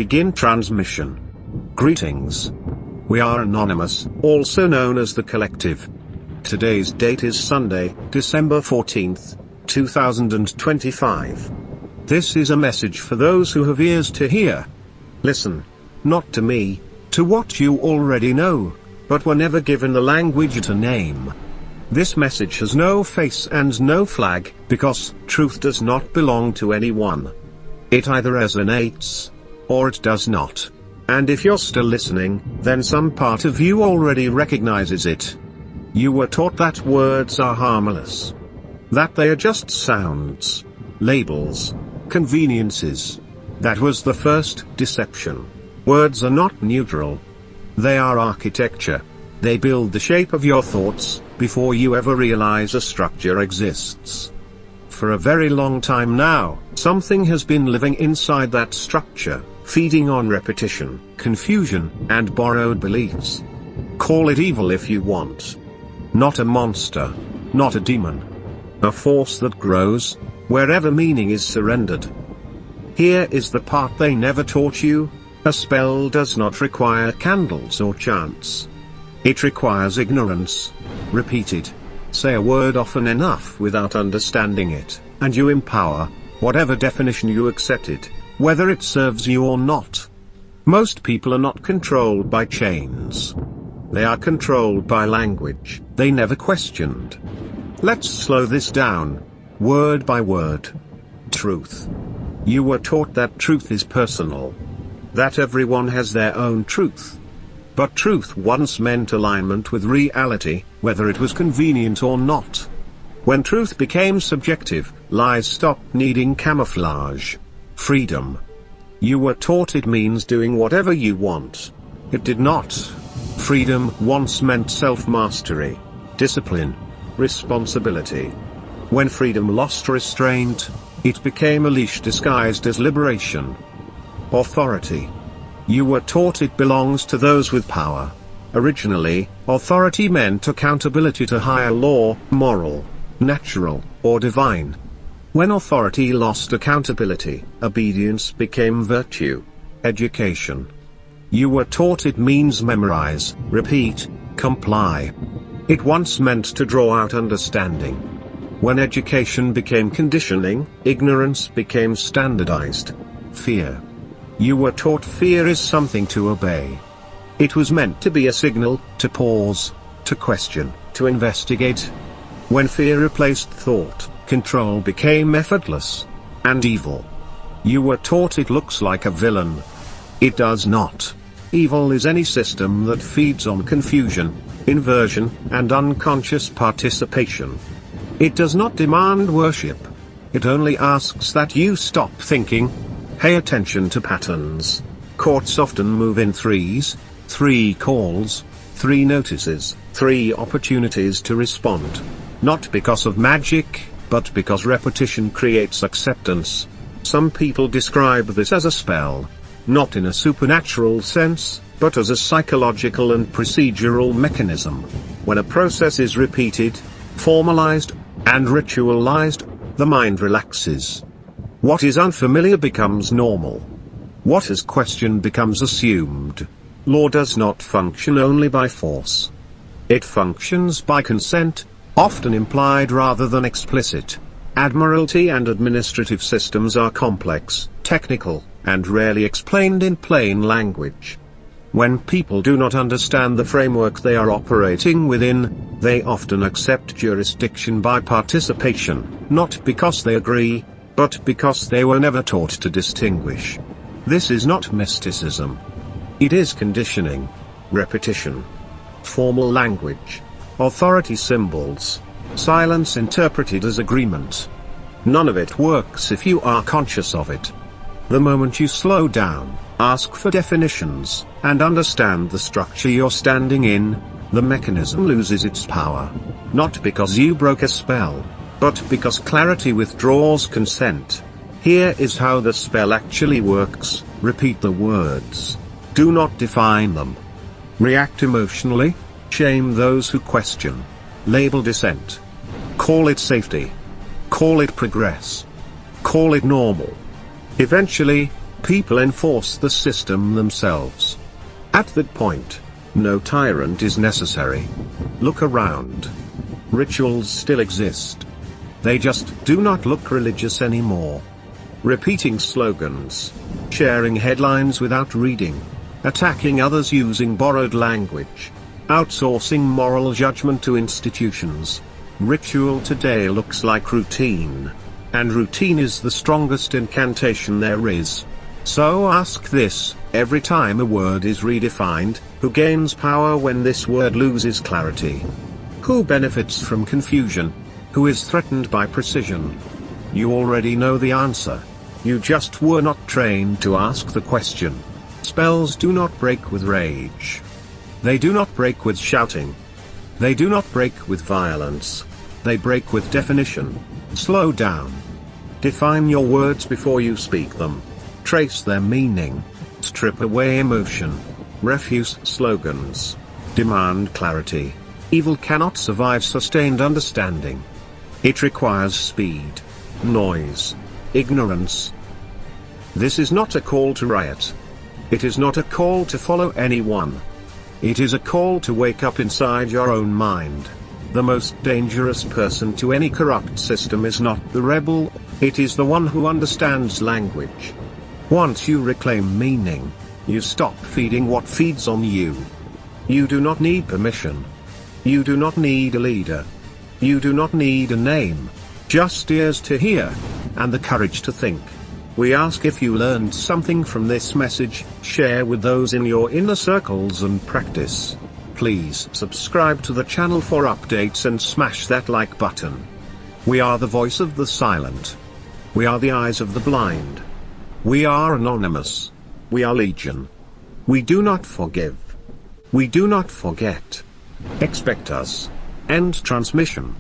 begin transmission. Greetings. We are Anonymous, also known as the Collective. Today's date is Sunday, December 14th, 2025. This is a message for those who have ears to hear. Listen. Not to me, to what you already know, but were never given the language to name. This message has no face and no flag, because truth does not belong to anyone. It either resonates, or it does not. And if you're still listening, then some part of you already recognizes it. You were taught that words are harmless. That they are just sounds, labels, conveniences. That was the first deception. Words are not neutral. They are architecture. They build the shape of your thoughts, before you ever realize a structure exists. For a very long time now, something has been living inside that structure, feeding on repetition, confusion, and borrowed beliefs. Call it evil if you want. Not a monster, not a demon. A force that grows, wherever meaning is surrendered. Here is the part they never taught you. A spell does not require candles or chants. It requires ignorance. Repeat it. Say a word often enough without understanding it, and you empower, whatever definition you accept it, whether it serves you or not. Most people are not controlled by chains. They are controlled by language they never questioned. Let's slow this down, word by word. Truth. You were taught that truth is personal. That everyone has their own truth. But truth once meant alignment with reality, whether it was convenient or not. When truth became subjective, lies stopped needing camouflage. Freedom. You were taught it means doing whatever you want. It did not. Freedom once meant self-mastery, discipline, responsibility. When freedom lost restraint, it became a leash disguised as liberation. Authority. You were taught it belongs to those with power. Originally, authority meant accountability to higher law, moral, natural, or divine. When authority lost accountability, obedience became virtue. Education. You were taught it means memorize, repeat, comply. It once meant to draw out understanding. When education became conditioning, ignorance became standardized. Fear. You were taught fear is something to obey. It was meant to be a signal, to pause, to question, to investigate. When fear replaced thought, control became effortless and evil. You were taught it looks like a villain. It does not. Evil is any system that feeds on confusion, inversion, and unconscious participation. It does not demand worship. It only asks that you stop thinking. Pay attention to patterns. Courts often move in threes, 3 calls, 3 notices, 3 opportunities to respond. Not because of magic, but because repetition creates acceptance. Some people describe this as a spell. Not in a supernatural sense, but as a psychological and procedural mechanism. When a process is repeated, formalized, and ritualized, the mind relaxes. What is unfamiliar becomes normal. What is questioned becomes assumed. Law does not function only by force. It functions by consent, often implied rather than explicit. Admiralty and administrative systems are complex, technical, and rarely explained in plain language. When people do not understand the framework they are operating within, they often accept jurisdiction by participation, not because they agree, but because they were never taught to distinguish. This is not mysticism. It is conditioning, repetition, formal language, authority symbols, silence interpreted as agreement. None of it works if you are conscious of it. The moment you slow down, ask for definitions, and understand the structure you're standing in, the mechanism loses its power. Not because you broke a spell, but because clarity withdraws consent. Here is how the spell actually works. Repeat the words. Do not define them. React emotionally. Shame those who question. Label dissent. Call it safety. Call it progress. Call it normal. Eventually, People enforce the system themselves. At that point, no tyrant is necessary. Look around. Rituals still exist. They just do not look religious anymore. Repeating slogans, sharing headlines without reading, attacking others using borrowed language, outsourcing moral judgment to institutions. Ritual today looks like routine. And routine is the strongest incantation there is. So ask this, every time a word is redefined, who gains power when this word loses clarity? Who benefits from confusion? Who is threatened by precision? You already know the answer. You just were not trained to ask the question. Spells do not break with rage. They do not break with shouting. They do not break with violence. They break with definition. Slow down. Define your words before you speak them. Trace their meaning. Strip away emotion. Refuse slogans. Demand clarity. Evil cannot survive sustained understanding. It requires speed, noise, ignorance. This is not a call to riot. It is not a call to follow anyone. It is a call to wake up inside your own mind. The most dangerous person to any corrupt system is not the rebel, it is the one who understands language. Once you reclaim meaning, you stop feeding what feeds on you. You do not need permission. You do not need a leader. You do not need a name. Just ears to hear, and the courage to think. We ask if you learned something from this message, share with those in your inner circles and practice. Please subscribe to the channel for updates and smash that like button. We are the voice of the silent. We are the eyes of the blind. We are anonymous. We are legion. We do not forgive. We do not forget. Expect us. End transmission.